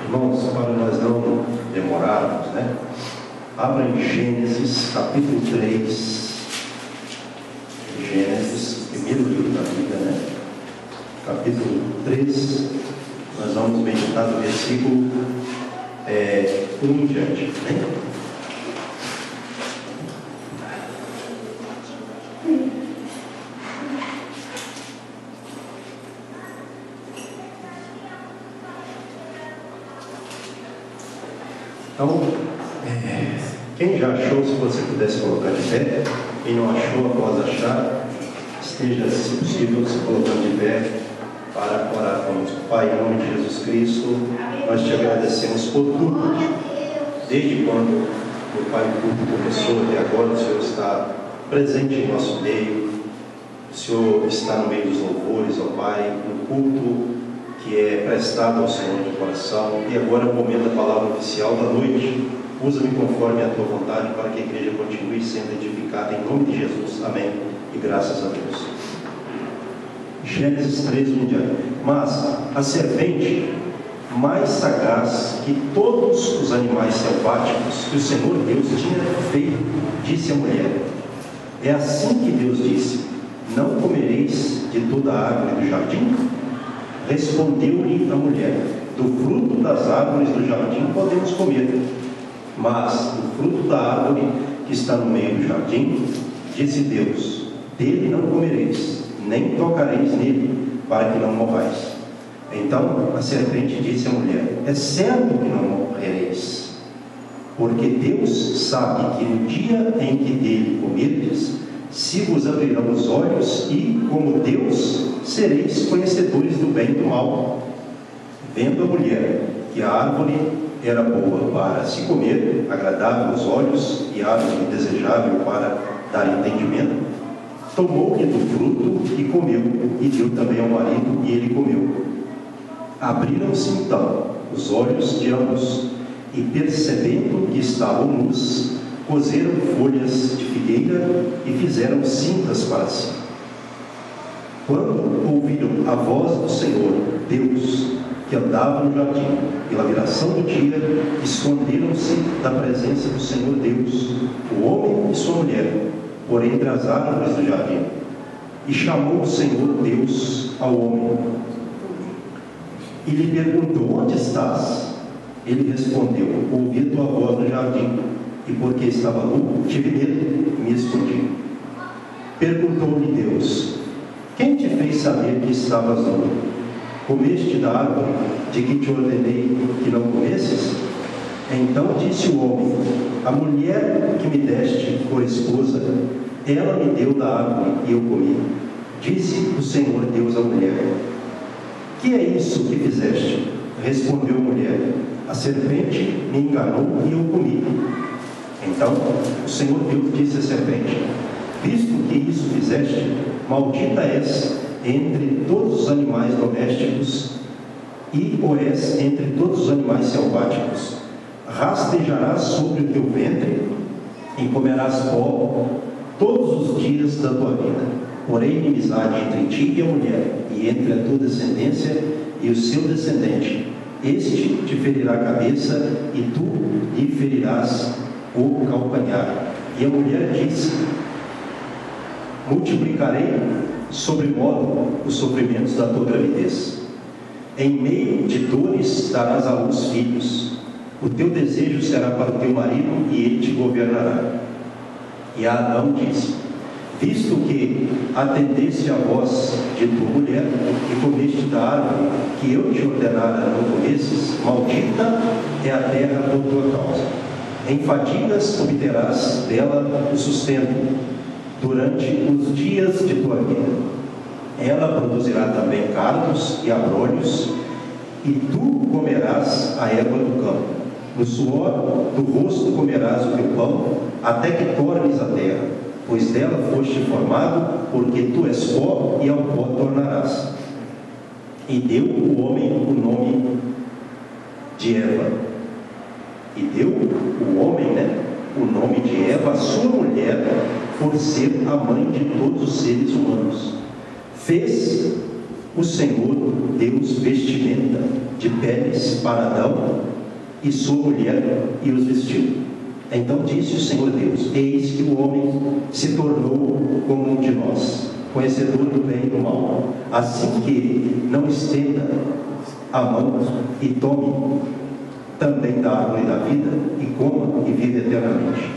Irmãos, para nós não demorarmos, abra em Gênesis, capítulo 3. Gênesis, primeiro livro da Bíblia, capítulo 3. Nós vamos meditar no versículo 1 em diante, Então, quem já achou, se você pudesse colocar de pé. Quem não achou, após achar, esteja, se possível, se colocando de pé para orar conosco. Pai, em nome de Jesus Cristo, nós te agradecemos por tudo. Desde quando o Pai tudo começou até agora, o Senhor está presente em nosso meio. O Senhor está no meio dos louvores, ó Pai, no culto que é prestado ao Senhor de coração. E agora é o momento da palavra oficial da noite. Usa-me conforme a tua vontade para que a igreja continue sendo edificada em nome de Jesus. Amém. E graças a Deus. Gênesis 3, 1 diante. Mas a serpente, mais sagaz que todos os animais selváticos que o Senhor Deus tinha feito, disse à mulher: é assim que Deus disse: não comereis de toda a árvore do jardim? Respondeu-lhe a mulher: do fruto das árvores do jardim podemos comer, mas do fruto da árvore que está no meio do jardim, disse Deus: dele não comereis, nem tocareis nele, para que não morrais. Então a serpente disse à mulher: é certo que não morrereis, porque Deus sabe que no dia em que dele comerdes, se vos abrirão os olhos e, como Deus, sereis conhecedores do bem e do mal. Vendo a mulher que a árvore era boa para se comer, agradável aos olhos e árvore desejável para dar entendimento, tomou-lhe do fruto e comeu, e deu também ao marido, e ele comeu. Abriram-se então os olhos de ambos, e percebendo que estavam nus, coseram folhas de figueira e fizeram cintas para si. Quando ouviram a voz do Senhor Deus, que andava no jardim, pela viração do dia, esconderam-se da presença do Senhor Deus, o homem e sua mulher, por entre as árvores do jardim. E chamou o Senhor Deus ao homem e lhe perguntou: onde estás? Ele respondeu: ouvi tua voz no jardim, e porque estava nu, tive medo e me escondi. Perguntou-lhe Deus: quem te fez saber que estavas nu? Comeste da árvore de que te ordenei que não comesses? Então disse o homem: a mulher que me deste por esposa, ela me deu da árvore e eu comi. Disse o Senhor Deus à mulher: que é isso que fizeste? Respondeu a mulher: a serpente me enganou e eu comi. Então o Senhor Deus disse à serpente: visto que isso fizeste, maldita és entre todos os animais domésticos e o és entre todos os animais selváticos. Rastejarás sobre o teu ventre e comerás pó todos os dias da tua vida. Porém, inimizade entre ti e a mulher, e entre a tua descendência e o seu descendente. Este te ferirá a cabeça, e tu lhe ferirás o calcanhar. E a mulher disse: multiplicarei sobremodo os sofrimentos da tua gravidez. Em meio de dores darás à luz filhos. O teu desejo será para o teu marido, e ele te governará. E a Adão disse: visto que atendeste à voz de tua mulher e comeste da árvore que eu te ordenara não comesses, maldita é a terra por tua causa. Em fadigas obterás dela o sustento durante os dias de tua vida. Ela produzirá também cardos e abrolhos, e tu comerás a erva do campo. No suor do rosto comerás o teu pão, até que tornes a terra, pois dela foste formado, porque tu és pó, e ao pó tornarás. E deu o homem o nome de Eva. E deu o homem, o nome de Eva, a sua mulher, por ser a mãe de todos os seres humanos. Fez o Senhor Deus vestimenta de peles para Adão e sua mulher e os vestiu. Então disse o Senhor Deus: eis que o homem se tornou como um de nós, conhecedor do bem e do mal, assim que não estenda a mão e tome também da árvore da vida e coma e vive eternamente.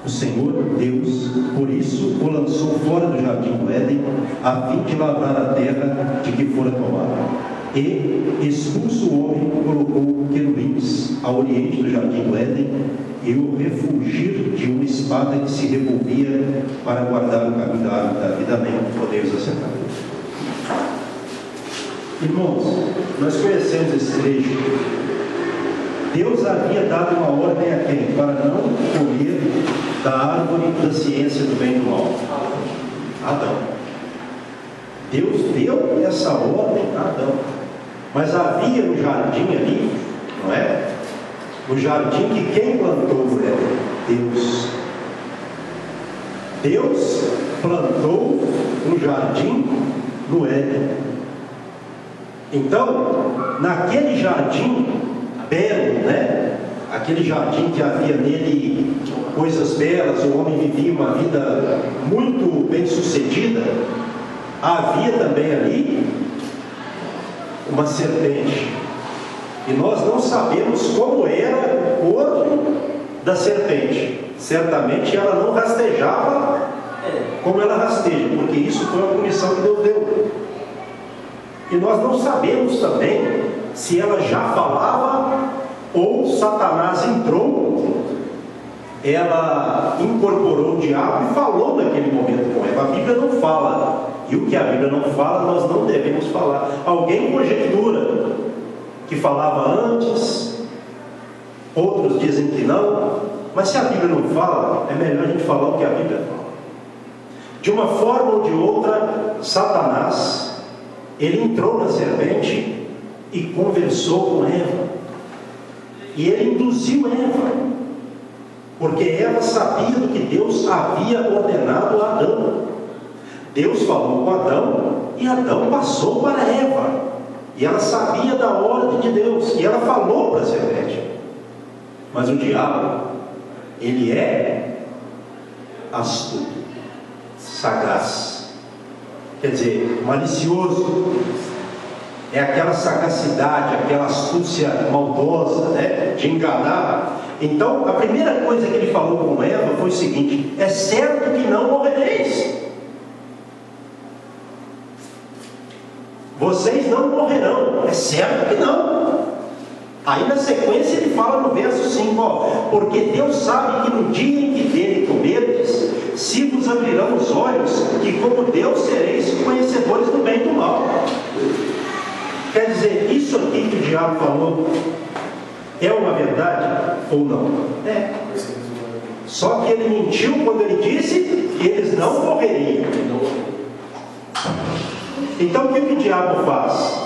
O Senhor Deus, por isso, o lançou fora do jardim do Éden, a fim de lavrar a terra de que fora tomado. E, expulso o homem, colocou querubins ao oriente do jardim do Éden e o refulgir de uma espada que se revolvia para guardar o caminho da árvore da vida. Amém. Podemos assentar. Irmãos, nós conhecemos esse trecho. Deus havia dado uma ordem a quem? Para não comer da árvore da ciência do bem e do mal. Adão. Deus deu essa ordem a Adão. Mas havia no jardim ali, não é? No jardim que quem plantou é Deus. Deus plantou um jardim no Éden. Então, naquele jardim belo, né? Aquele jardim que havia nele coisas belas, o homem vivia uma vida muito bem sucedida, havia também ali uma serpente. E nós não sabemos como era o corpo da serpente. Certamente ela não rastejava como ela rasteja, porque isso foi uma punição que Deus deu. E nós não sabemos também se ela já falava ou Satanás entrou, ela incorporou o diabo e falou naquele momento com ela. A Bíblia não fala, e o que a Bíblia não fala nós não devemos falar. Alguém conjectura que falava antes, outros dizem que não, mas se a Bíblia não fala, é melhor a gente falar o que a Bíblia fala. De uma forma ou de outra, Satanás, ele entrou na serpente e conversou com Eva, e ele induziu Eva, porque ela sabia do que Deus havia ordenado a Adão. Deus falou com Adão e Adão passou para Eva, e ela sabia da ordem de Deus, e ela falou para a serpente. Mas o diabo, ele é astuto, sagaz, quer dizer, malicioso. É aquela sagacidade, aquela astúcia maldosa, né, de enganar. Então, a primeira coisa que ele falou com Eva foi o seguinte: é certo que não morrereis. Vocês não morrerão. É certo que não. Aí na sequência ele fala no verso 5, porque Deus sabe que no dia em que dele comerdes, se vos abrirão os olhos, que como Deus sereis conhecedores do bem e do mal. Quer dizer, isso aqui que o diabo falou é uma verdade ou não? É. Só que ele mentiu quando ele disse que eles não morreriam. Então o que o diabo faz?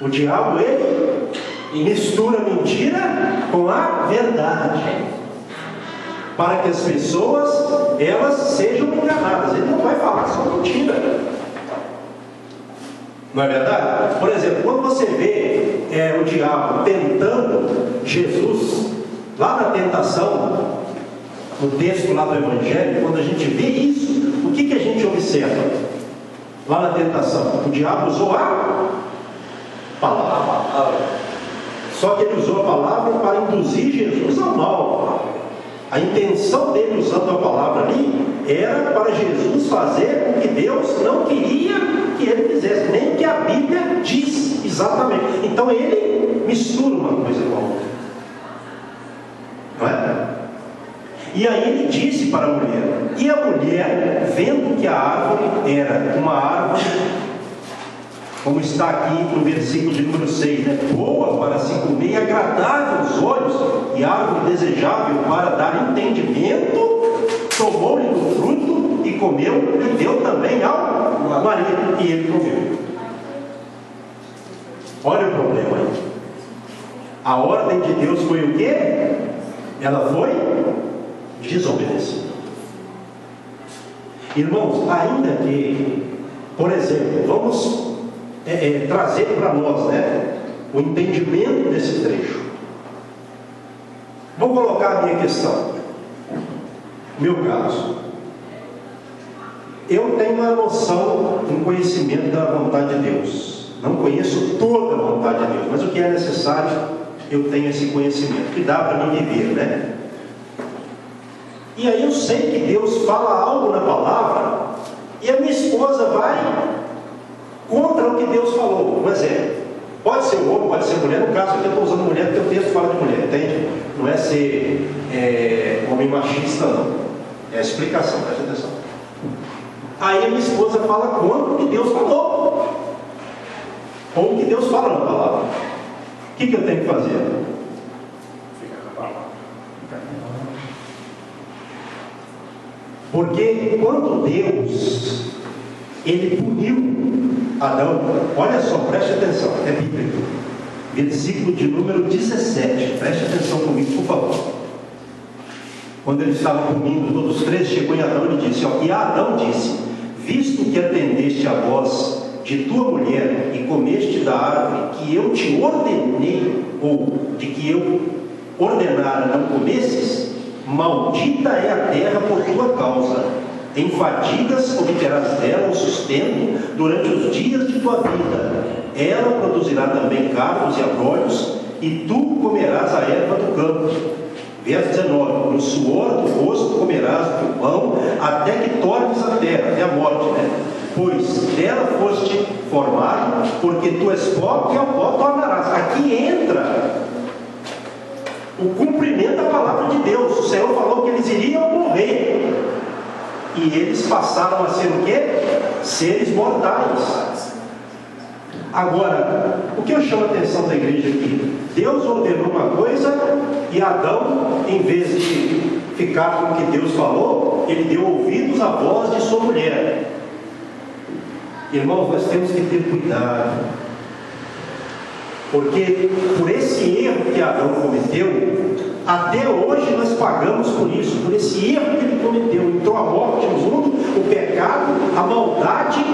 O diabo, ele mistura mentira com a verdade, para que as pessoas, elas sejam enganadas. Ele não vai falar só mentira. Não é verdade? Por exemplo, quando você vê o diabo tentando Jesus, lá na tentação, no texto lá do Evangelho, quando a gente vê isso, o que a gente observa? Lá na tentação, o diabo usou a palavra. Só que ele usou a palavra para induzir Jesus ao mal. A intenção dele usando a palavra ali era para Jesus fazer o que Deus não queria que ele fizesse, nem o que a Bíblia diz exatamente. Então ele mistura uma coisa com a outra, não é? E aí ele disse para a mulher, e a mulher, vendo que a árvore era uma árvore, como está aqui no versículo de número 6, né? Boa para se comer e agradável aos olhos, e árvore desejável para dar entendimento, tomou-lhe do fruto e comeu, e deu também ao marido, e ele comeu. Olha o problema aí. A ordem de Deus foi o quê? Ela foi desobedecida. Irmãos, ainda que, por exemplo, vamos trazer para nós, né, o entendimento desse trecho. Vou colocar a minha questão, meu caso. Eu tenho uma noção, um conhecimento da vontade de Deus. Não conheço toda a vontade de Deus, mas o que é necessário, eu tenho esse conhecimento, que dá para mim viver, né? E aí eu sei que Deus fala algo na palavra, e a minha esposa vai contra o que Deus falou. Um exemplo, pode ser homem, pode ser mulher. No caso aqui eu estou usando mulher porque o texto fala de mulher, entende? Não é ser homem machista, não. É a explicação, presta atenção. Aí a minha esposa fala contra o que Deus falou, ou o que Deus fala na palavra. O que eu tenho que fazer? Fica com a palavra. Porque quando Deus ele puniu Adão, olha só, preste atenção, é bíblico, versículo de número 17, preste atenção comigo, por favor. Quando ele estava punindo todos os três, chegou em Adão e disse, e Adão disse: visto que atendeste a voz de tua mulher e comeste da árvore que eu te ordenei, ou de que eu ordenara não comesses, maldita é a terra por tua causa. Em fadigas obterás dela o sustento durante os dias de tua vida. Ela produzirá também cardos e abrolhos, e tu comerás a erva do campo. Verso 19: no suor do rosto comerás o teu pão, até que tornes a terra, até a morte, né? Pois dela foste formado, porque tu és pó, e ao pó tornarás. Aqui entra o cumprimento da palavra de Deus. O Senhor falou que eles iriam morrer, e eles passaram a ser o quê? Seres mortais. Agora, o que eu chamo a atenção da igreja aqui? Deus ordenou uma coisa, e Adão, em vez de ficar com o que Deus falou, ele deu ouvidos à voz de sua mulher. Irmãos, nós temos que ter cuidado, porque por esse erro que Adão cometeu, até hoje nós pagamos por isso, por esse erro que ele cometeu. Entrou a morte no mundo, o pecado, a maldade,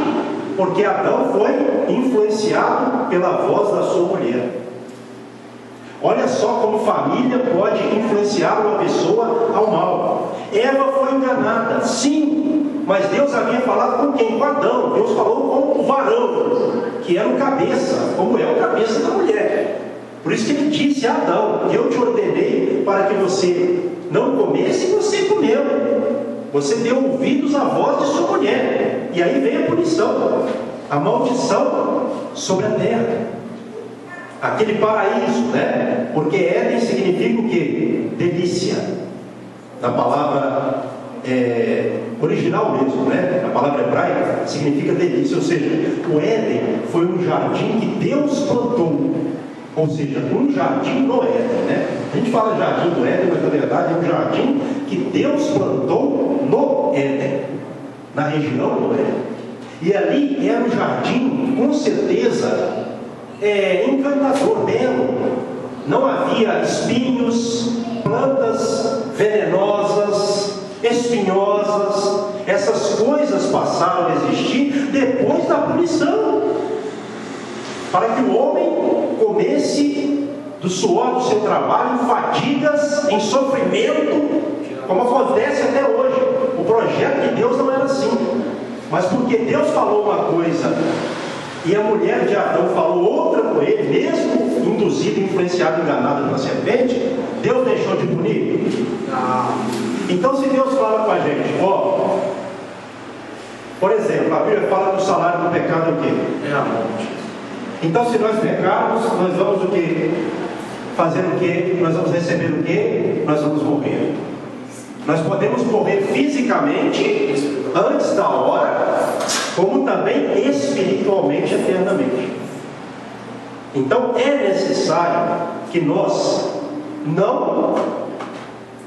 porque Adão foi influenciado pela voz da sua mulher. Olha só como família pode influenciar uma pessoa ao mal. Eva foi enganada, sim, mas Deus havia falado com quem? Com Adão. Deus falou com o varão, que era o cabeça, como é o cabeça da mulher. Por isso que ele disse a Adão: eu te ordenei para que você não comesse, e você comeu. Você deu ouvidos à voz de sua mulher. E aí vem a punição, a maldição sobre a terra. Aquele paraíso, né? Porque Éden significa o quê? Delícia. Na palavra original mesmo, né? Na palavra hebraica significa delícia. Ou seja, o Éden foi um jardim que Deus plantou. Ou seja, um jardim no Éden, né? A gente fala jardim do Éden, mas na verdade é um jardim que Deus plantou no Éden, na região do Éden. E ali era um jardim, com certeza, encantador, belo. Não havia espinhos, plantas venenosas, espinhosas. Essas coisas passaram a existir depois da punição, para que o homem comesse do suor do seu trabalho, em fadigas, em sofrimento, como acontece até hoje. O projeto de Deus não era assim, mas porque Deus falou uma coisa e a mulher de Adão falou outra com ele, mesmo induzido, influenciado, enganado pela serpente, Deus deixou de punir? Então, se Deus fala com a gente, por exemplo, a Bíblia fala que o salário do pecado é o quê? É a morte. Então, se nós pecarmos, nós vamos o quê? Fazer o quê? Nós vamos receber o quê? Nós vamos morrer. Nós podemos morrer fisicamente antes da hora, como também espiritualmente, eternamente. Então é necessário que nós não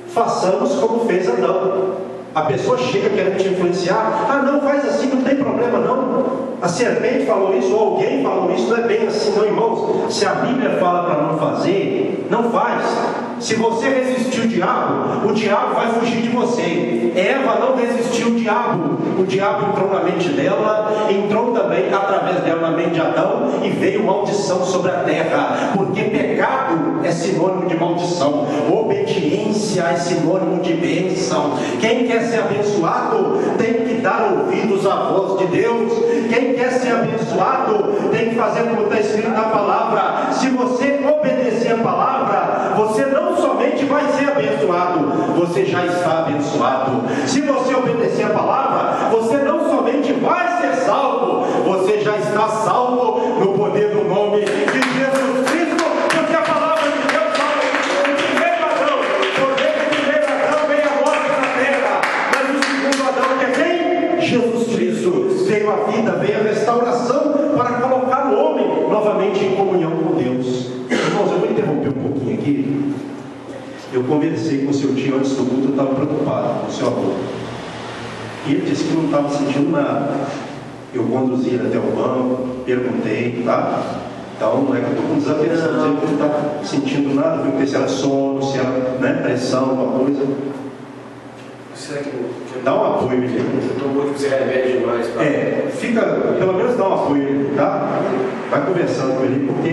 façamos como fez Adão. A pessoa chega querendo te influenciar: não, faz assim, não tem problema não. A serpente falou isso, ou alguém falou isso. Não é bem assim não, irmãos. Se a Bíblia fala para não fazer, não faz. Se você resistir o diabo vai fugir de você. Eva não resistiu o diabo entrou na mente dela, entrou também através dela na mente de Adão, e veio maldição sobre a terra, porque pecado é sinônimo de maldição, obediência é sinônimo de bênção. Quem quer ser abençoado tem que dar ouvidos à voz de Deus. Quem quer ser abençoado tem que fazer como está escrito na palavra. Se você obedecer a palavra, você não somente vai ser abençoado, você já está abençoado. Se você obedecer a palavra, você não somente vai ser salvo, você já está salvo no poder do nome de Jesus Cristo, porque a palavra de Deus fala que o primeiro Adão, por meio do primeiro Adão veio a morte na terra, mas o segundo Adão, que é quem? Jesus Cristo. Veio a vida, veio a restauração para colocar o homem novamente em comunhão com Deus. Irmãos, eu vou interromper um pouquinho aqui. Eu conversei com o seu tio antes do culto, eu estava preocupado com o seu avô. E ele disse que não estava sentindo nada. Eu conduzi ele até o banco, perguntei, tá? Então, não é que eu estou com desatenção, ele não está sentindo nada, porque se era sono, se era, né, pressão, alguma coisa. Será que dá um apoio, menino. Você tomou que você remédio demais? Fica, pelo menos dá um apoio, tá? Vai conversando com ele, porque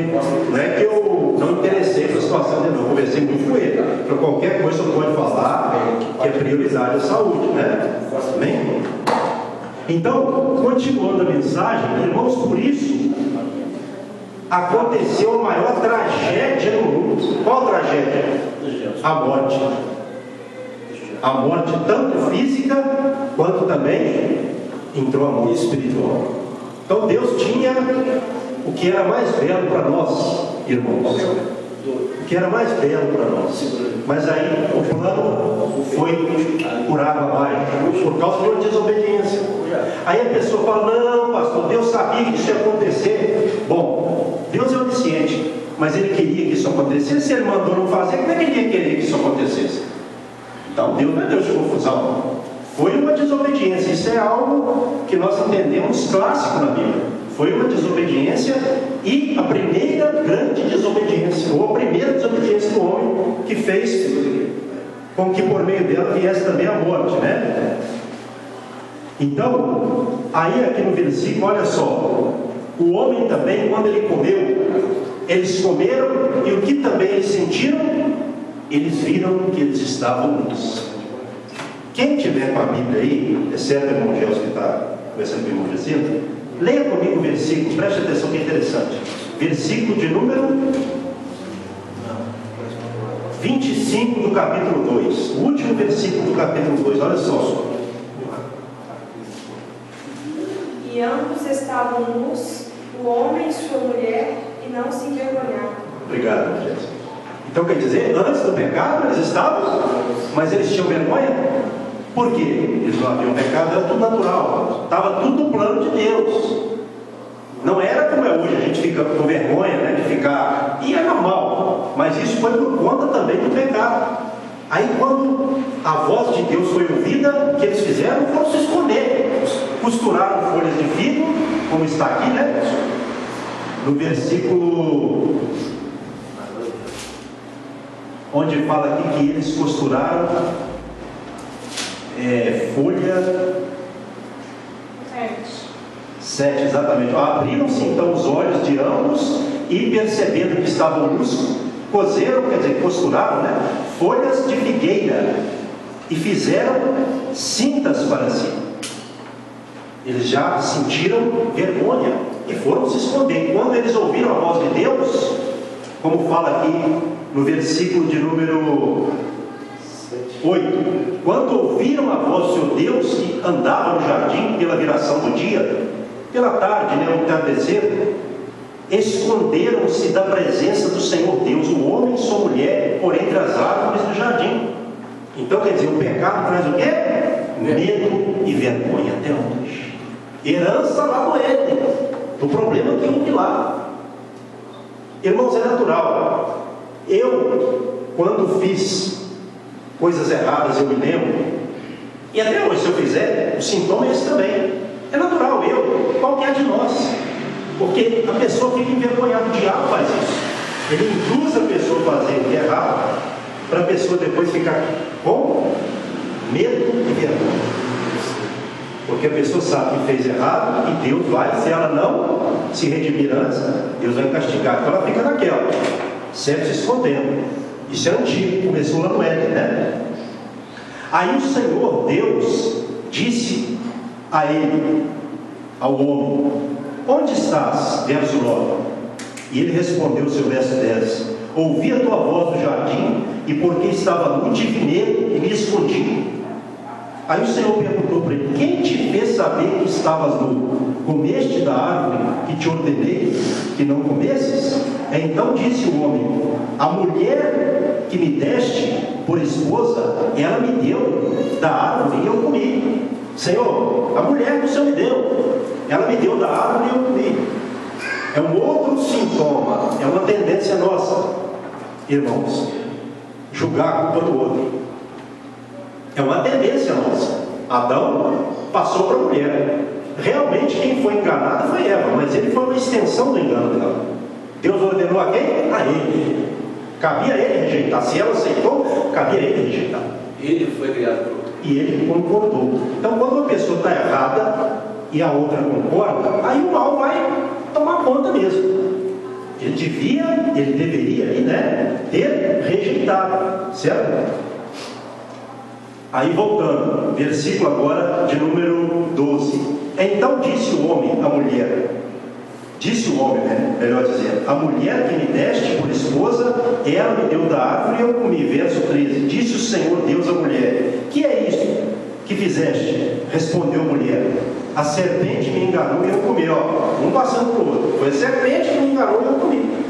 não é que eu não interessei pela situação dele, não. Eu conversei muito com ele. Para qualquer coisa você pode falar que é prioridade a saúde, né? Amém? Então, continuando a mensagem, irmãos, por isso aconteceu a maior tragédia no mundo. Qual tragédia? A morte. A morte tanto física quanto também entrou a morte espiritual. Então Deus tinha o que era mais belo para nós, irmãos. O que era mais belo para nós. Mas aí o plano foi por água abaixo, por causa de uma desobediência. Aí a pessoa fala: não, pastor, Deus sabia que isso ia acontecer. Bom, Deus é onisciente, mas Ele queria que isso acontecesse. Se Ele mandou não fazer, como é que Ele ia querer que isso acontecesse? Então Deus não é Deus de confusão. Foi uma desobediência. Isso é algo que nós entendemos clássico na Bíblia. Foi uma desobediência, e a primeira grande desobediência, ou a primeira desobediência do homem, que fez com que por meio dela viesse também a morte, né? Então, aí aqui no versículo, olha só, o homem também, quando ele comeu, eles comeram, e o que também eles sentiram? Eles viram que eles estavam nus. Quem tiver com a Bíblia aí, exceto o irmão Gelson que está conversando com o irmão Jacinto, leia comigo o versículo, preste atenção que é interessante. Versículo de número 25 do capítulo 2. O último versículo do capítulo 2, olha só. E ambos estavam nus, o homem e sua mulher, e não se envergonhavam. Obrigado, Jéssica. Então quer dizer, antes do pecado eles estavam, mas eles tinham vergonha? Por quê? Eles não haviam pecado, era tudo natural, estava tudo no plano de Deus. Não era como é hoje, a gente fica com vergonha, né, de ficar, e é normal, mas isso foi por conta também do pecado. Aí quando a voz de Deus foi ouvida, o que eles fizeram? Foram se esconder, costuraram folhas de figo, como está aqui, né, no versículo onde fala aqui que eles costuraram folha 7, exatamente. Abriram-se então os olhos de ambos, e percebendo que estavam nus, coseram, quer dizer, costuraram, né, folhas de figueira, e fizeram cintas para si. Eles já sentiram vergonha e foram se esconder. Quando eles ouviram a voz de Deus, como fala aqui no versículo de número 8, quando ouviram a voz do seu Deus, que andava no jardim pela viração do dia, pela tarde, né, ao entardecer, esconderam-se da presença do Senhor Deus, o homem e sua mulher, por entre as árvores do jardim. Então quer dizer, o pecado traz o quê? Medo e vergonha até hoje. Herança lá do Éden, do problema que houve lá. Irmãos, é natural. Eu, quando fiz coisas erradas, eu me lembro, e até hoje, se eu fizer, o sintoma é esse também. É natural, qualquer de nós, porque a pessoa fica envergonhada. O diabo faz isso, ele induz a pessoa a fazer o que é errado, para a pessoa depois ficar com medo e vergonha. Porque a pessoa sabe que fez errado e Deus vai, se ela não se redimir antes, Deus vai castigar. Então ela fica naquela, sempre se escondendo. Isso é antigo, começou lá no Éden, né? Aí o Senhor Deus disse a ele, ao homem: onde estás? Verso 9. E ele respondeu, seu verso 10: ouvi a tua voz no jardim, e porque estava nu, tive medo e me escondi. Aí o Senhor perguntou para ele: quem te fez saber que estavas nu? Comeste da árvore que te ordenei que não comesses? Então disse o homem: a mulher que me deste por esposa, ela me deu da árvore e eu comi. Senhor, a mulher que o Senhor me deu, ela me deu da árvore e eu comi. É um outro sintoma, é uma tendência nossa, irmãos, julgar a culpa do outro. É uma tendência nossa. Adão passou para a mulher. Realmente quem foi enganado foi Eva, mas ele foi uma extensão do engano dela. Deus ordenou a quem? A ele. Cabia a ele rejeitar. Se ela aceitou, cabia a ele rejeitar. Ele foi criado por outro. E ele concordou. Então quando uma pessoa está errada e a outra concorda, aí o mal vai tomar conta mesmo. Ele deveria aí, né, ter rejeitado, certo? Aí voltando, versículo agora de número 12. Então disse o homem à mulher, disse o homem, né, melhor dizendo, a mulher que me deste por esposa, ela me deu da árvore e eu comi. Verso 13, disse o Senhor Deus à mulher: que é isso que fizeste? Respondeu a mulher: a serpente me enganou e eu comi. Ó, um passando para o outro. Foi a serpente que me enganou e eu comi.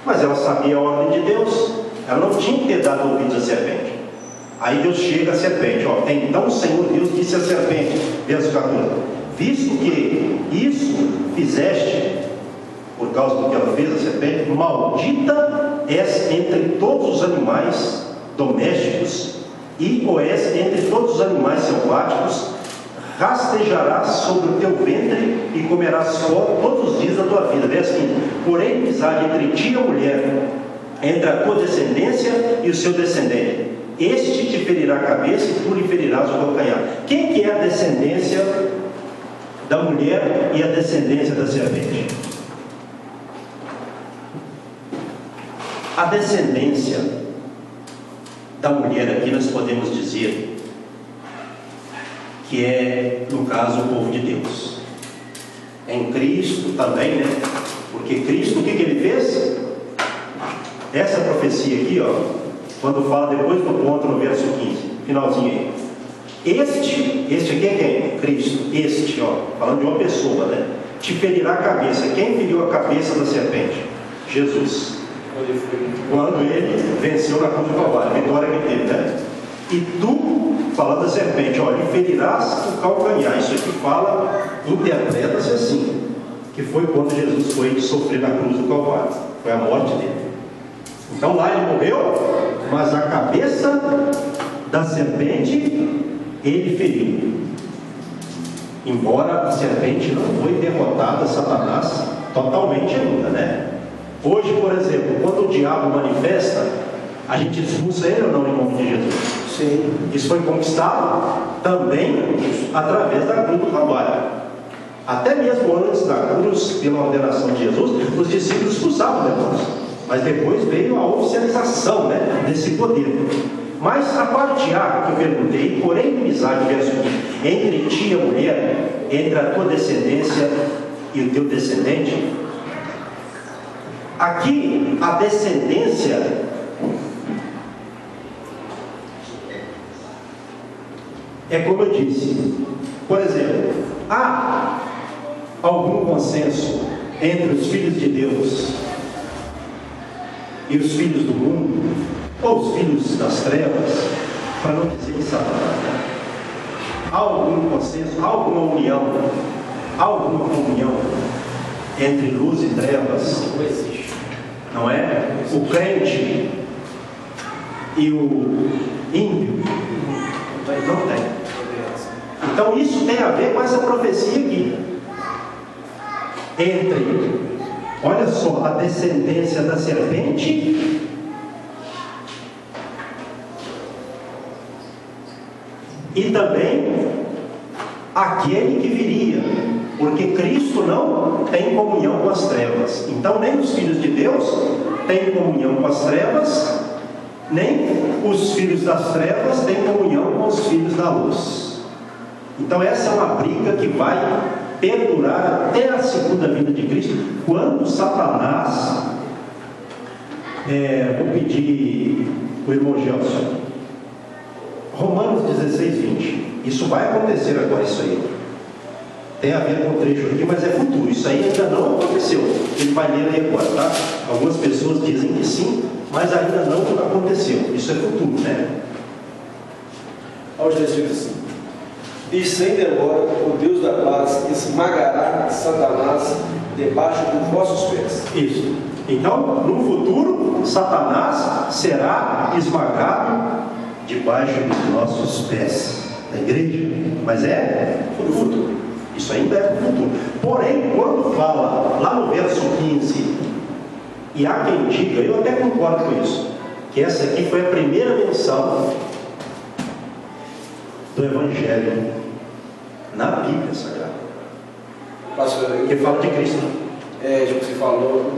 Mas ela sabia a ordem de Deus, ela não tinha que ter dado ouvidos à serpente. Aí Deus chega à serpente, ó. Então o Senhor Deus disse à serpente, verso 14: visto que isso fizeste, por causa do que ela fez, a serpente, maldita és entre todos os animais domésticos, e o és entre todos os animais selváticos, rastejarás sobre o teu ventre e comerás pó todos os dias da tua vida. Verso 15: porém amizade entre ti e a mulher, entre a tua descendência e o seu descendente. Este te ferirá a cabeça e tu lhe ferirás o calcanhar. Quem que é a descendência da mulher e a descendência da serpente? A descendência da mulher aqui nós podemos dizer que é, no caso, o povo de Deus. Em Cristo também, né? Porque Cristo, o que ele fez? Essa profecia aqui, ó, quando fala depois do ponto no verso 15, finalzinho aí. Este aqui é quem? Cristo. Este, ó, falando de uma pessoa, né? Te ferirá a cabeça. Quem feriu a cabeça da serpente? Jesus. Quando ele venceu na cruz do Calvário, a vitória que teve, né? E tu, falando da serpente, ó, lhe ferirás o calcanhar. Isso aqui fala, interpreta-se assim, que foi quando Jesus foi sofrer na cruz do Calvário. Foi a morte dele. Então lá ele morreu, mas a cabeça da serpente ele feriu. Embora a serpente não foi derrotada, Satanás, totalmente ainda, né? Hoje, por exemplo, quando o diabo manifesta, a gente expulsa ele ou não em nome de Jesus? Sim. Isso foi conquistado também através da cruz do Calvário. Até mesmo antes da cruz, pela ordenação de Jesus, os discípulos expulsavam demônios. Mas depois veio a oficialização, né, desse poder. Mas a parte A que eu perguntei, porém inimizade, verso 15, entre ti e a mulher, entre a tua descendência e o teu descendente. Aqui a descendência é como eu disse. Por exemplo, há algum consenso entre os filhos de Deus e os filhos do mundo, ou os filhos das trevas, para não dizer de Satanás, né? Há algum consenso, há alguma comunhão entre luz e trevas? Não existe. Não é? O crente e o ímpio? Não tem. Então isso tem a ver com essa profecia aqui. Entre, olha só, a descendência da serpente e também aquele que viria, porque Cristo não tem comunhão com as trevas. Então nem os filhos de Deus têm comunhão com as trevas, nem os filhos das trevas têm comunhão com os filhos da luz. Então essa é uma briga que vai perdurar até a segunda vinda de Cristo, quando Satanás, vou pedir o irmão Gelson, Romanos 16, 20, isso vai acontecer agora, isso aí tem a ver com o trecho aqui, mas é futuro, isso aí ainda não aconteceu, ele vai ler aí agora, tá? Algumas pessoas dizem que sim, mas ainda não aconteceu, isso é futuro, né? Olha o escrito assim: e sem demora o Deus da paz esmagará Satanás debaixo dos vossos pés. Isso. Então, no futuro, Satanás será esmagado debaixo dos nossos pés. Na igreja, mas é no futuro. Isso ainda é no futuro. Porém, quando fala lá no verso 15, e há quem diga, eu até concordo com isso, que essa aqui foi a primeira menção do Evangelho na Bíblia Sagrada. Pastor, que fala de Cristo. Tipo, você falou,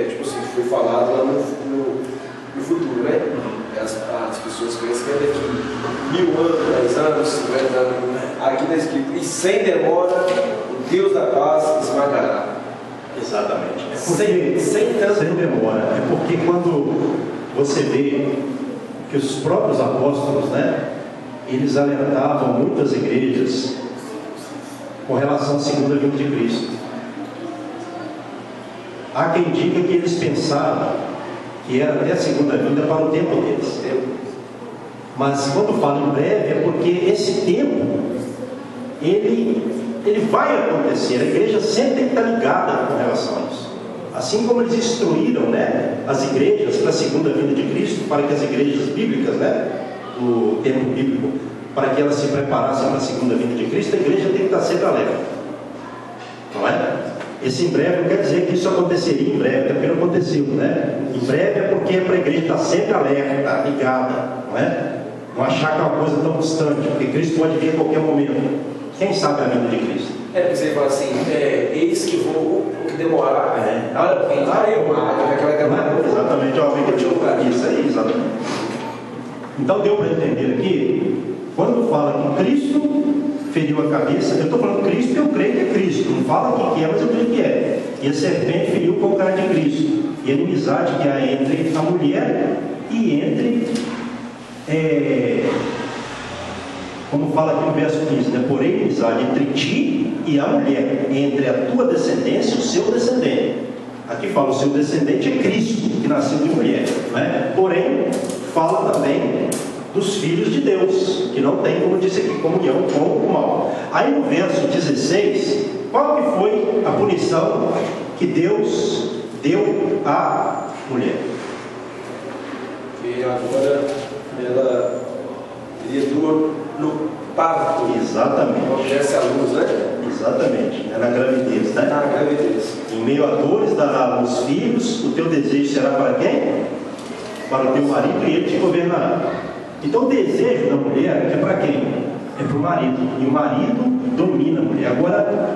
tipo assim, foi falado lá no futuro, né? As pessoas conhecem que é daqui 1000 anos, 10 anos, 50 anos. Aqui está escrito: e sem demora o Deus da paz esmagará. Exatamente. Sem demora. É porque quando você vê que os próprios apóstolos, né, eles alertavam muitas igrejas com relação à segunda vinda de Cristo. Há quem diga que eles pensavam que era até a segunda vinda para o tempo deles. Mas quando fala em breve é porque esse tempo ele vai acontecer. A igreja sempre tem que estar ligada com relação a isso. Assim como eles instruíram, né, as igrejas para a segunda vinda de Cristo, para que as igrejas bíblicas, né, do tempo bíblico, para que elas se preparassem para a segunda vinda de Cristo, a igreja tem que estar sempre alerta. Não é? Esse em breve não quer dizer que isso aconteceria em breve, até porque não aconteceu, né? Em breve é porque é para a igreja estar sempre alerta, ligada, não é? Não achar que é uma coisa tão distante, porque Cristo pode vir a qualquer momento. Quem sabe a vinda de Cristo? Porque você fala assim, eis que vou, o que demorar. Exatamente, isso aí, exatamente. Então deu para entender aqui, quando fala que Cristo feriu a cabeça, eu estou falando Cristo porque eu creio que é Cristo, não fala que é, mas eu creio que é. E a serpente feriu com o cara de Cristo, e a inimizade que há entre a mulher e entre, como fala aqui no verso 15, né? Porém, inimizade entre ti e a mulher, entre a tua descendência e o seu descendente. Aqui fala o seu descendente é Cristo, que nasceu de mulher, né? Porém, fala também dos filhos de Deus, que não tem, como disse aqui, comunhão com o mal. Aí no verso 16, qual que foi a punição que Deus deu à mulher? Que agora ela teria dor no parto. Exatamente. Acontece a luz, né? Exatamente, na gravidez, né? Na gravidez. Em meio a dores dará à luz filhos, o teu desejo será para quem? Para o teu marido e ele te governará. Então o desejo da mulher é para quem? É para o marido. E o marido domina a mulher. Agora,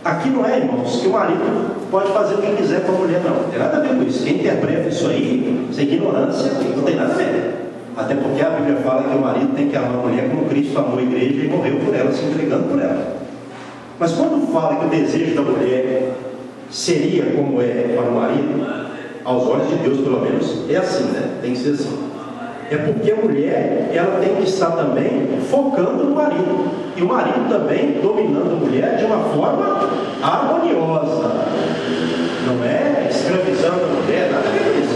aqui não é, irmãos, que o marido pode fazer o que quiser com a mulher, não. Não tem nada a ver com isso. Quem interpreta isso aí, isso é ignorância, não tem nada a ver. Até porque a Bíblia fala que o marido tem que amar a mulher como Cristo amou a igreja e morreu por ela, se entregando por ela. Mas quando fala que o desejo da mulher seria como é para o marido, aos olhos de Deus pelo menos, é assim, né? Tem que ser assim. É porque a mulher, ela tem que estar também focando no marido. E o marido também dominando a mulher de uma forma harmoniosa. Não é escravizando a mulher, nada a ver com isso.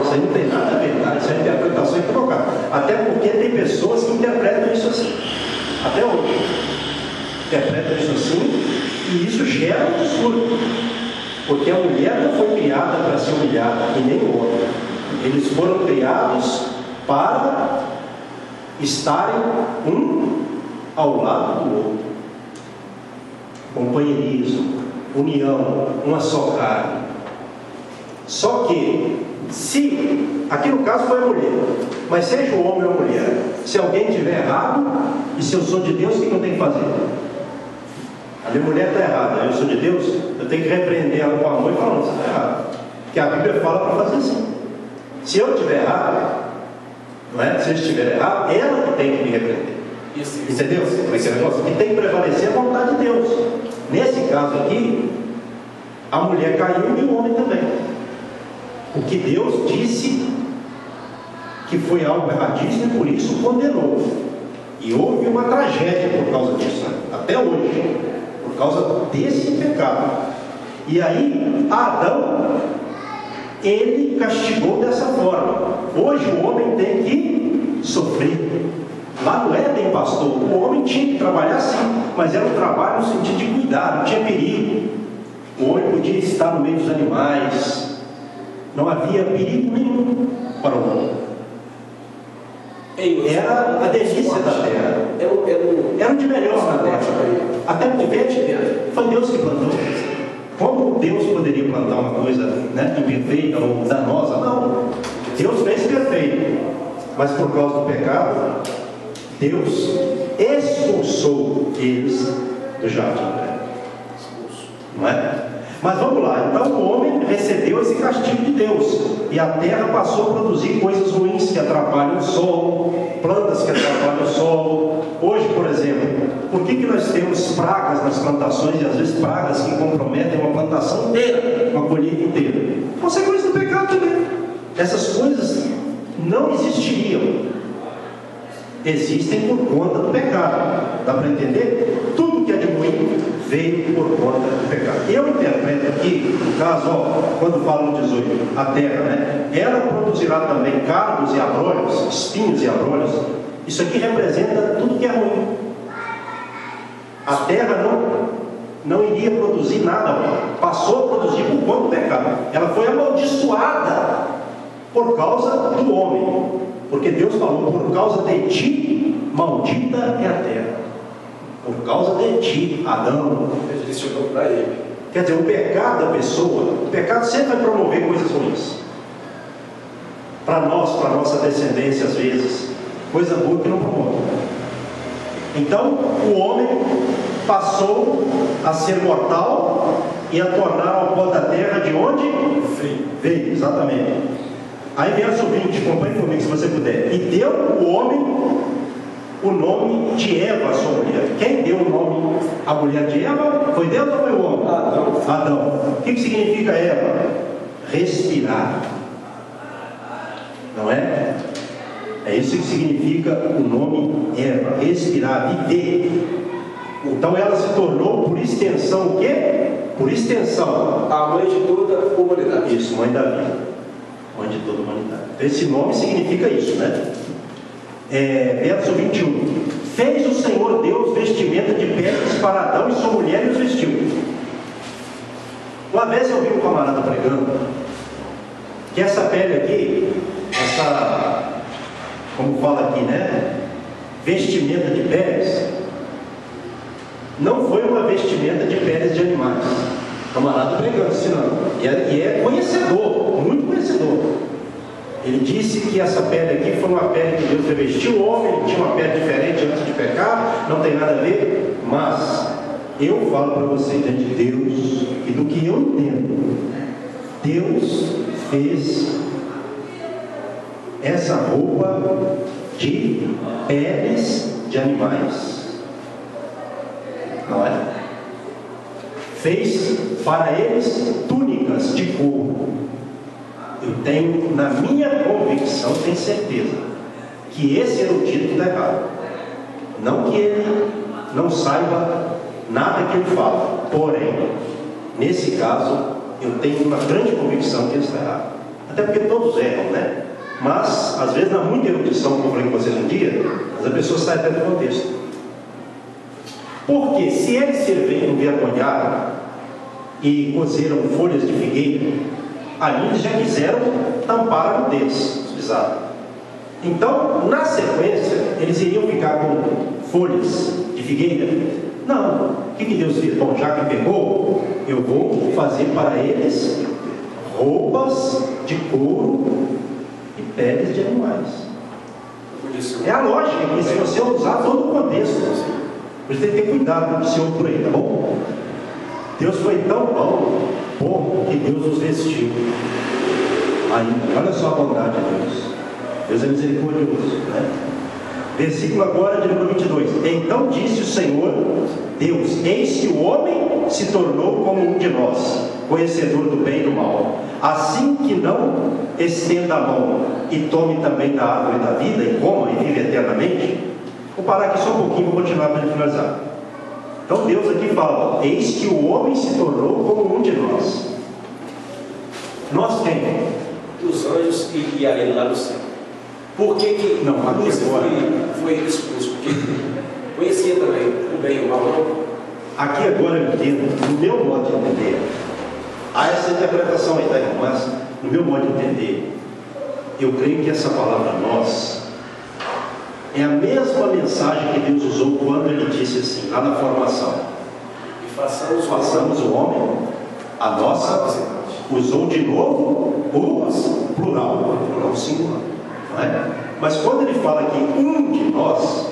Isso aí não tem nada a ver, tá? Isso é interpretação equivocada. Até porque tem pessoas que interpretam isso assim. Até hoje. Interpretam isso assim e isso gera um distúrbio. Porque a mulher não foi criada para ser humilhada, e nem o homem. Eles foram criados para estarem um ao lado do outro. Companheirismo, união, uma só carne. Só que Se, aqui no caso foi a mulher, mas seja o homem ou a mulher, se alguém estiver errado, e se eu sou de Deus, o que eu tenho que fazer? A minha mulher está errada, eu sou de Deus, eu tenho que repreender ela com amor e falar, você está errado. Porque a Bíblia fala para fazer assim. Se eu estiver errado, não é? Se eu estiver errado, ela que tem que me repreender. Entendeu? Esse negócio que tem que prevalecer a vontade de Deus. Nesse caso aqui, a mulher caiu e o homem também. O que Deus disse que foi algo erradíssimo e por isso condenou. E houve uma tragédia por causa disso, né? Até hoje, por causa desse pecado. E aí, Adão, ele castigou dessa forma. Hoje o homem tem que sofrer. Lá no Éden, pastor, o homem tinha que trabalhar sim, mas era um trabalho no sentido de cuidar, não tinha perigo. O homem podia estar no meio dos animais, não havia perigo nenhum para o homem. Era a delícia da terra, era o de melhor na terra, até porque foi Deus que plantou. Como Deus poderia plantar uma coisa, né, imperfeita ou danosa? Não, Deus fez perfeito, mas por causa do pecado, Deus expulsou eles do jardim, não é? Mas vamos lá, então o homem recebeu esse castigo de Deus, e a terra passou a produzir coisas ruins que atrapalham o solo, plantas que atrapalham o solo. Hoje, por exemplo, por que nós temos pragas nas plantações, e às vezes pragas que comprometem uma plantação inteira, uma colheita inteira? Consequência do pecado também. Essas coisas não existiriam. Existem por conta do pecado. Dá para entender? Tudo que é de ruim veio por conta do pecado. Eu interpreto aqui, no caso, quando fala no 18, a terra, né? Ela produzirá também cardos e abrolhos, espinhos e abrolhos. Isso aqui representa tudo que é ruim. A terra não iria produzir nada, passou a produzir por conta do pecado. Ela foi amaldiçoada por causa do homem. Porque Deus falou, por causa de ti, maldita é a terra. Por causa de ti, Adão. Ele chegou para ele. Quer dizer, o pecado da pessoa, o pecado sempre vai promover coisas ruins. Para nós, para a nossa descendência, às vezes, coisa boa que não promove. Então, o homem passou a ser mortal e a tornar ao pó da terra de onde? Veio, exatamente. Aí verso 20, acompanhe comigo se você puder. E deu o homem o nome de Eva, a sua mulher. Quem deu o nome à mulher de Eva? Foi Deus ou foi o homem? Adão. O que significa Eva? Respirar. Não é? É isso que significa o nome Eva. Respirar, viver. Então ela se tornou, por extensão, o quê? Por extensão, a mãe de toda a humanidade. Isso, mãe da vida. Mãe de toda a humanidade. Esse nome significa isso, né? Verso 21. Fez o Senhor Deus vestimenta de peles para Adão e sua mulher e os vestiu. Uma vez eu vi um camarada pregando que essa pele aqui, como fala aqui, né? Vestimenta de peles, não foi uma vestimenta de peles de animais. Camarada pregando, ensinando. E é conhecedor, muito conhecedor. Ele disse que essa pele aqui foi uma pele que Deus revestiu o homem, ele tinha uma pele diferente antes de pecar, não tem nada a ver, mas eu falo para vocês, diante de Deus, e do que eu entendo, Deus fez essa roupa de peles de animais, não é? Fez para eles túnicas de couro. Eu tenho, na minha convicção, tenho certeza que esse erudito está errado. Não que ele não saiba nada que ele fala, porém, nesse caso, eu tenho uma grande convicção que ele está errado. Até porque todos erram, né? Mas, às vezes, na muita erudição, como eu falei com vocês um dia, as pessoas saem até do contexto. Porque se eles se envergonharam e cozeram folhas de figueira, aí eles já quiseram tampar a nudez, exato. Então, na sequência, eles iriam ficar com folhas de figueira? Não. O que Deus fez? Bom, já que pegou, eu vou fazer para eles roupas de couro e peles de animais. É a lógica que, se você usar todo o contexto, você tem que ter cuidado com o seu por aí, tá bom? Deus foi tão bom que Deus nos vestiu ainda. Olha só a bondade de Deus. Deus é misericordioso, né? Versículo agora de número 22. Então disse o Senhor Deus: eis que o homem se tornou como um de nós, conhecedor do bem e do mal. Assim que não estenda a mão e tome também da árvore da vida e coma e vive eternamente. Vou parar aqui só um pouquinho, vou continuar para finalizar. Então Deus aqui fala: eis que o homem se tornou como um de nós. Nós quem? Os anjos e a ele lá no céu. Por que não, Lúcifer foi expulso? Porque conhecia também o bem e o mal, não? Aqui agora eu entendo, no meu modo de entender, há essa interpretação aí, tá, irmão? Mas no meu modo de entender, eu creio que essa palavra nós é a mesma mensagem que Deus usou quando Ele disse assim, lá na formação: e façamos o homem a nossa. Usou de novo o plural singular, não é? Mas quando Ele fala aqui um de nós,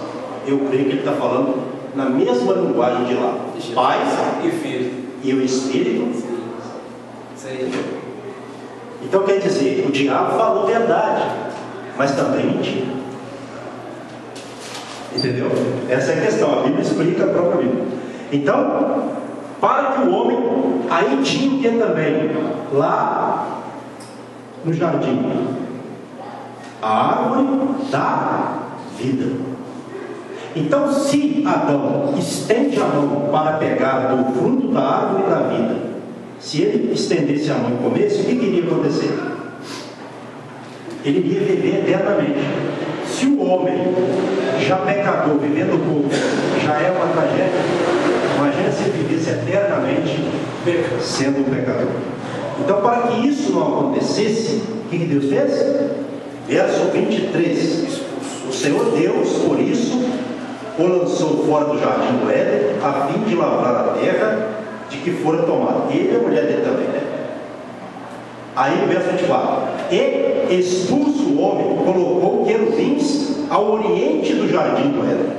eu creio que Ele está falando na mesma linguagem de lá: Pai e Filho e o Espírito. Sim. Então quer dizer, o diabo falou verdade, mas também mentira. Entendeu? Essa é a questão, a Bíblia explica a própria Bíblia. Então, para que o homem, aí tinha que também, lá no jardim, a árvore da vida. Então, se Adão estende a mão para pegar do fruto da árvore da vida, se ele estendesse a mão e comesse, o que iria acontecer? Ele iria viver eternamente. Se o homem, já pecador, vivendo pouco, já é uma tragédia, imagina se ele vivesse eternamente sendo um pecador. Então, para que isso não acontecesse, o que Deus fez? Verso 23: o Senhor Deus, por isso, o lançou fora do jardim do Éden, a fim de lavrar a terra de que fora tomado. Ele e a mulher dele também, né? Aí no verso 24: e expulso o homem, colocou querubins ao oriente do jardim do Éden.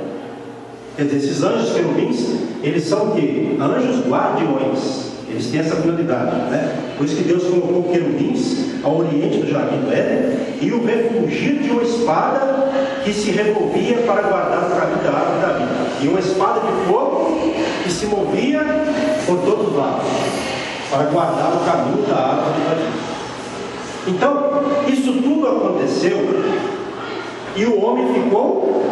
Quer dizer, esses anjos querubins, eles são o quê? Anjos guardiões. Eles têm essa finalidade, né? Por isso que Deus colocou querubins ao oriente do jardim do Éden e o refugio de uma espada que se revolvia para guardar o caminho da árvore da vida, e uma espada de fogo que se movia por todos os lados para guardar o caminho da árvore da vida. Então, isso tudo aconteceu e o homem ficou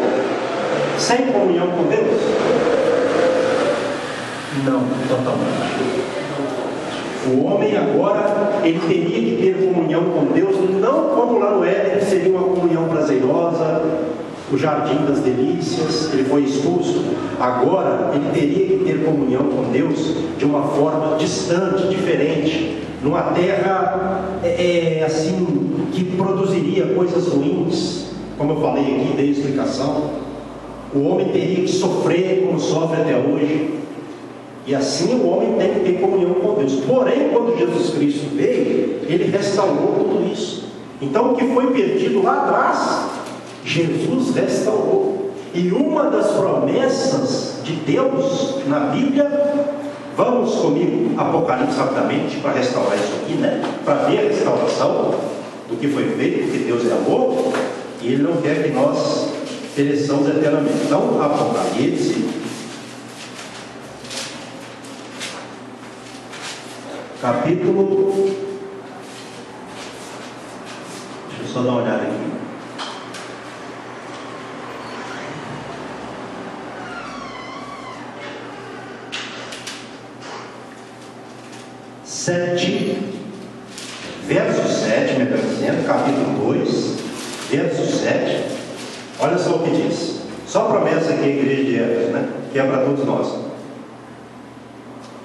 sem comunhão com Deus? Não, totalmente. O homem agora, ele teria que ter comunhão com Deus, não como lá no Éden, que seria uma comunhão prazerosa, o jardim das delícias. Ele foi expulso. Agora, ele teria que ter comunhão com Deus de uma forma distante, diferente, numa terra assim, que produziria coisas ruins, como eu falei aqui, dei explicação. O homem teria que sofrer como sofre até hoje. E assim o homem tem que ter comunhão com Deus. Porém, quando Jesus Cristo veio, Ele restaurou tudo isso. Então, o que foi perdido lá atrás, Jesus restaurou. E uma das promessas de Deus na Bíblia, vamos comigo, Apocalipse rapidamente, para restaurar isso aqui, né? Para ver a restauração do que foi feito, porque Deus é amor, e Ele não quer que nós pereçamos eternamente. Então, Apocalipse, capítulo, deixa eu só dar uma olhada aqui. Verso 7, melhor dizendo, capítulo 2, verso 7, olha só o que diz. Só promessa aqui a igreja de Éfeso, né? Que é para todos nós.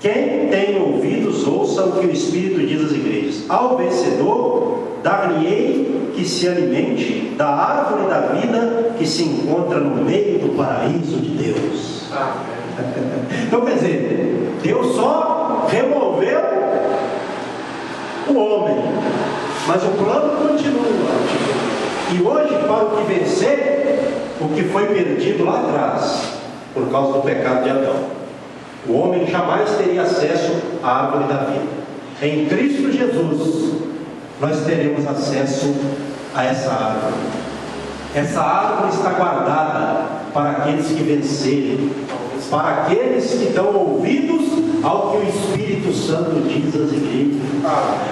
Quem tem ouvidos, ouça o que o Espírito diz às igrejas. Ao vencedor, dar-lhe-ei que se alimente da árvore da vida que se encontra no meio do paraíso de Deus. Então, quer dizer, Deus só removeu o homem, mas o plano continua. E hoje, para o que vencer, o que foi perdido lá atrás, por causa do pecado de Adão, o homem jamais teria acesso à árvore da vida. Em Cristo Jesus, nós teremos acesso a essa árvore. Essa árvore está guardada para aqueles que vencerem, para aqueles que dão ouvidos ao que o Espírito Santo diz às igrejas.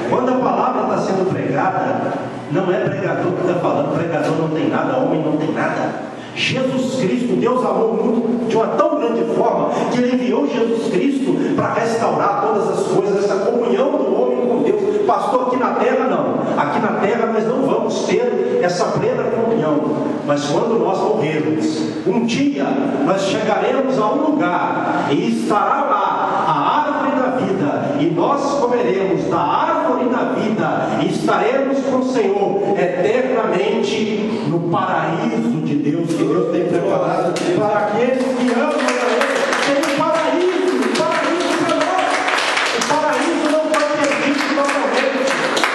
Quando a palavra está sendo pregada, não é pregador que está falando, pregador não tem nada, homem não tem nada. Jesus Cristo, Deus amou o mundo de uma tão grande forma que Ele enviou Jesus Cristo para restaurar todas as coisas, essa comunhão do homem com Deus. Pastor, aqui na terra não. Aqui na terra nós não vamos ter essa plena comunhão. Mas quando nós morrermos, um dia nós chegaremos a um lugar e estará lá a árvore da vida, e nós comeremos da árvore da vida e estaremos com o Senhor eternamente no paraíso de Deus, que Deus tem preparado para aqueles que amam a Ele. Tem um paraíso para nós. O paraíso não foi perdido totalmente,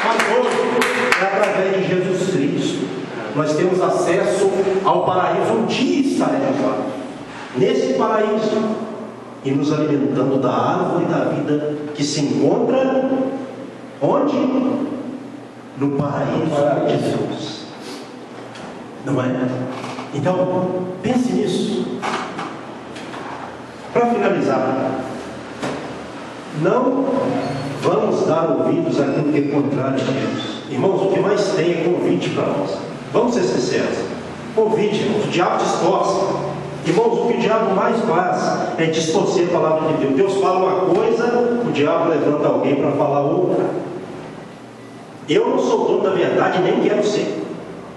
mas hoje é através de Jesus Cristo. Nós temos acesso ao paraíso. Um dia estaremos lá, nesse paraíso, e nos alimentando da árvore da vida que se encontra onde? No paraíso de Deus. Não é? Então, pense nisso. Para finalizar, não vamos dar ouvidos àquilo que é contrário a Deus. Irmãos, o que mais tem é convite para nós. Vamos ser sinceros. Convite, irmãos. O diabo distorce. Irmãos, o que o diabo mais faz é distorcer a palavra de Deus. Deus fala uma coisa, o diabo levanta alguém para falar outra. Eu não sou dono da verdade, nem quero ser.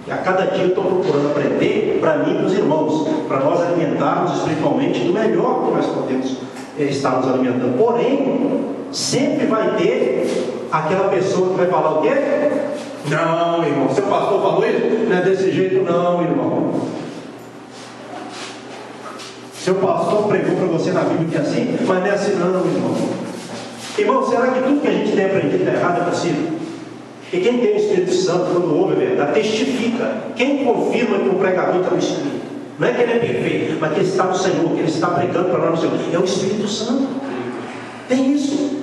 E a cada dia eu estou procurando aprender para mim e para os irmãos, para nós alimentarmos espiritualmente do melhor que nós podemos estar nos alimentando. Porém, sempre vai ter aquela pessoa que vai falar o quê? Não, irmão, seu pastor falou isso? Não é desse jeito não, irmão. Seu pastor pregou para você na Bíblia que é assim, mas não é assim não, irmão. Irmão, será que tudo que a gente tem aprendido é errado, é possível? E quem tem o Espírito Santo, quando ouve a verdade, testifica. Quem confirma que o pregador está no Espírito? Não é que ele é perfeito, mas que ele está no Senhor, que ele está pregando para nós no Senhor. É o Espírito Santo. Tem isso.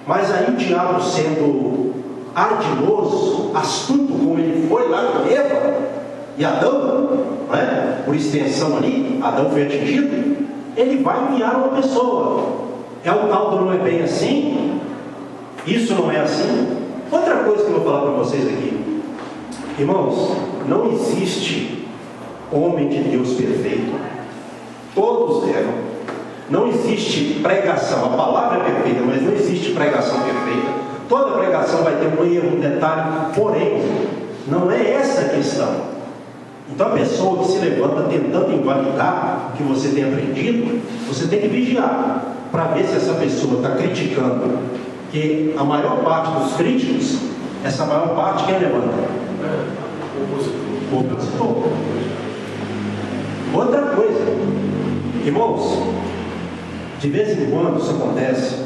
Mas aí o diabo, sendo ardiloso, astuto, como ele foi lá com Eva e Adão, não é? Por extensão ali, Adão foi atingido, ele vai enviar uma pessoa. É o tal do não é bem assim? Isso não é assim? Outra coisa que eu vou falar para vocês aqui, irmãos, não existe homem de Deus perfeito, todos erram. Não existe pregação, a palavra é perfeita, mas não existe pregação perfeita. Toda pregação vai ter um erro, um detalhe, porém, não é essa a questão. Então a pessoa que se levanta tentando invalidar o que você tem aprendido, você tem que vigiar para ver se essa pessoa está criticando. Que a maior parte dos críticos, essa maior parte quem levanta? O opositor. Outra coisa, irmãos, de vez em quando isso acontece,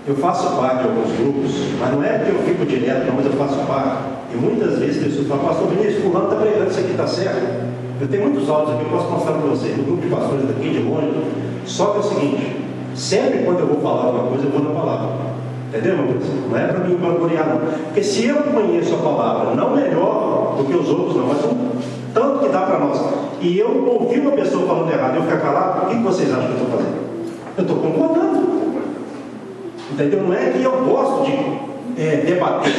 eu faço parte de alguns grupos, mas não é porque eu fico direto, não, mas eu faço parte. E muitas vezes pessoas falam, pastor Vinícius, fulano está pregando, isso aqui está certo. Eu tenho muitos áudios aqui, eu posso mostrar para vocês, no grupo de pastores daqui de longe. Só que é o seguinte, sempre quando eu vou falar alguma coisa, eu vou na palavra. Entendeu, meu Deus? Não é para me vangloriar, não. Porque se eu conheço a palavra, não melhor do que os outros, não, mas tanto que dá para nós, e eu ouvi uma pessoa falando errado, eu ficar calado, o que vocês acham que eu estou fazendo? Eu estou concordando. Entendeu? Não é que eu gosto de debater.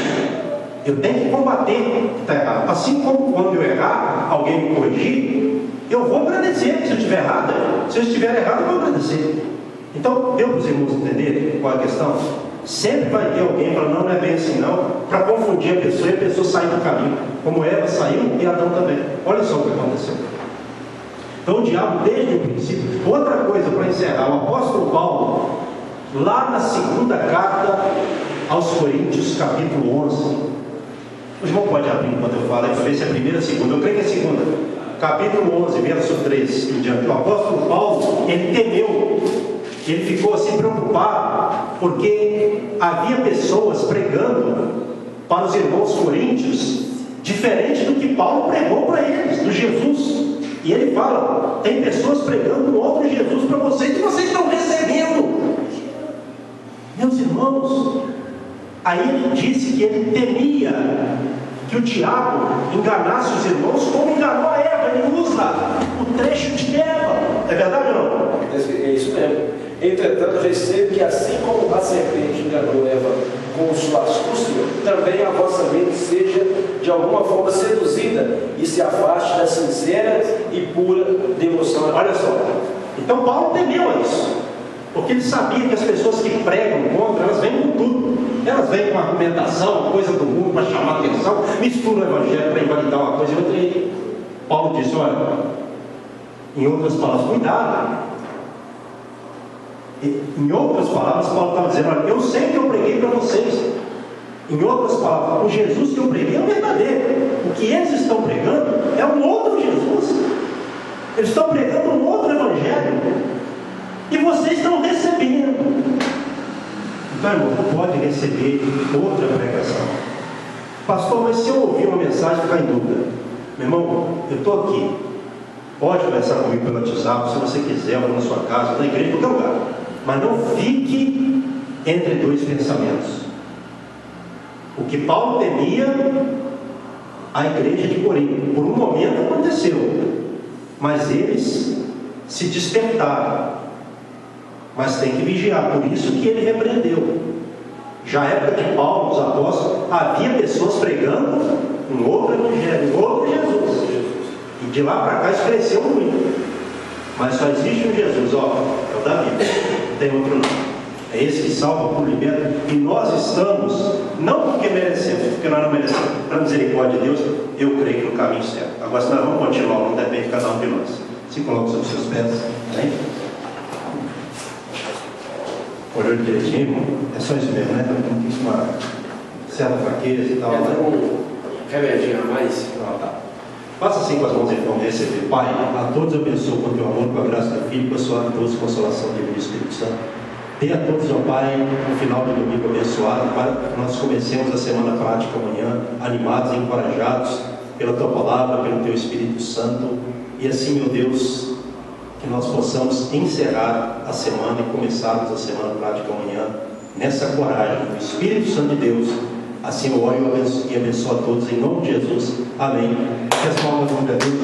Eu tenho que combater o que está errado. Assim como quando eu errar, alguém me corrigir, eu vou agradecer se eu estiver errado. Se eu estiver errado, eu vou agradecer. Então, deu para os irmãos entenderem qual é a questão? Sempre vai ter alguém para não é bem assim não, para confundir a pessoa e a pessoa sair do caminho, como Eva saiu e Adão também. Olha só o que aconteceu. Então o diabo desde o princípio. Outra coisa para encerrar, o apóstolo Paulo, lá na segunda carta aos Coríntios, capítulo 11, o irmão pode abrir enquanto eu falo, para ver se é a primeira ou a segunda, eu creio que é a segunda, capítulo 11, verso 3 em diante. O apóstolo Paulo, ele temeu, ele ficou assim preocupado porque havia pessoas pregando para os irmãos coríntios diferente do que Paulo pregou para eles, do Jesus. E ele fala, tem pessoas pregando um outro Jesus para vocês, e vocês estão recebendo. Meus irmãos, aí ele disse que ele temia que o diabo enganasse os irmãos como enganou a Eva. Ele usa o trecho de Eva. É verdade ou não? É isso mesmo. Entretanto, recebo que assim como a serpente enganou Eva com sua astúcia, também a vossa mente seja de alguma forma seduzida e se afaste da sincera e pura devoção. Olha só, então Paulo temeu a isso, porque ele sabia que as pessoas que pregam contra, elas vêm com tudo. Elas vêm com argumentação, coisa do mundo para chamar atenção, misturam o evangelho para invalidar uma coisa e outra. E Paulo disse, olha, em outras palavras, cuidado. Em outras palavras, Paulo estava dizendo, olha, eu sei que eu preguei para vocês. Em outras palavras, o Jesus que eu preguei é o verdadeiro. O que eles estão pregando é um outro Jesus. Eles estão pregando um outro evangelho. E vocês estão recebendo. Então, irmão, não pode receber outra pregação. Pastor, mas se eu ouvir uma mensagem e ficar em dúvida, meu irmão, eu estou aqui. Pode conversar comigo pelo WhatsApp, se você quiser, ou na sua casa, na igreja, em qualquer lugar. Mas não fique entre dois pensamentos. O que Paulo temia, a igreja de Corinto, por um momento aconteceu, mas eles se despertaram. Mas tem que vigiar, por isso que ele repreendeu. Já na época de Paulo, os apóstolos, havia pessoas pregando um outro evangelho, um outro Jesus. E de lá para cá isso cresceu muito. Mas só existe um Jesus, ó, é o da Bíblia, não tem outro não. É esse que salva por liberta. E nós estamos, não porque merecemos, porque nós não merecemos, para a misericórdia de Deus, eu creio que no caminho certo. Agora, se nós vamos continuar, não depende de cada um de nós. Se coloca sobre os seus pés, né? Olhou direitinho, irmão? É só isso mesmo, né? Não quis uma certa fraqueza e tal. É um remedinho a mais. Ah, tá. Faça assim com as mãos em forma de receber. Pai, a todos abençoe com o teu amor, com a graça do Filho, com a sua doce consolação do Espírito Santo. Dê a todos, ó Pai, um final de domingo abençoado, para que nós comecemos a semana prática amanhã, animados e encorajados pela tua palavra, pelo teu Espírito Santo. E assim, meu Deus, que nós possamos encerrar a semana e começarmos a semana prática amanhã nessa coragem do Espírito Santo de Deus. Assim eu oro e abençoo a todos em nome de Jesus. Amém. Que as palmas vão Deus, amém?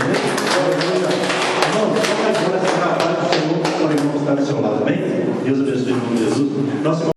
Irmão, agora essa trabalho do Senhor, o irmão está do seu lado, amém? Deus abençoe em nome de Jesus. Nosso